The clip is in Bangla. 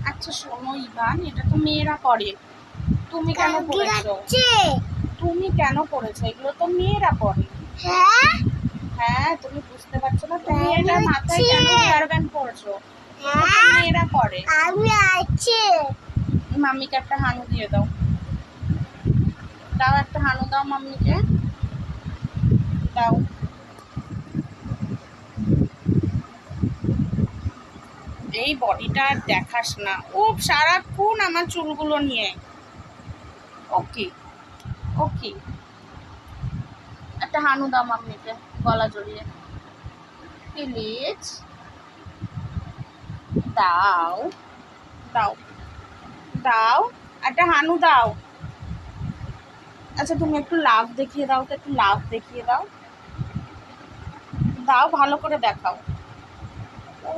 আচ্ছা শোনো ইভান, এটা তো মেয়েরা করে, তুমি কেন পড়েছো? তুমি কেন পড়েছো? এগুলো তো মেয়েরা পড়ে। হ্যাঁ, তুমি বুঝতে পারছো না? তুমি এটা মাথায় কেন হেয়ার ব্যান্ড পড়েছো? এগুলো তো মেয়েরা করে। মাম্মিকে একটা হানু দিয়ে দাও। দাও একটা হানু দাও মাম্মিকে, দাও। এই বডিটা আর দেখাস না, ও সারাক্ষণ আমার চুলগুলো নিয়ে। ওকে ওকে, একটা হানু দাও মাম্মিকে গলা জড়িয়ে, প্লিজ দাও দাও দাও, একটা হানু দাও। আচ্ছা তুমি একটু লাভ দেখিয়ে দাও তো, একটু লাভ দেখিয়ে দাও, দাও ভালো করে দেখাও। ও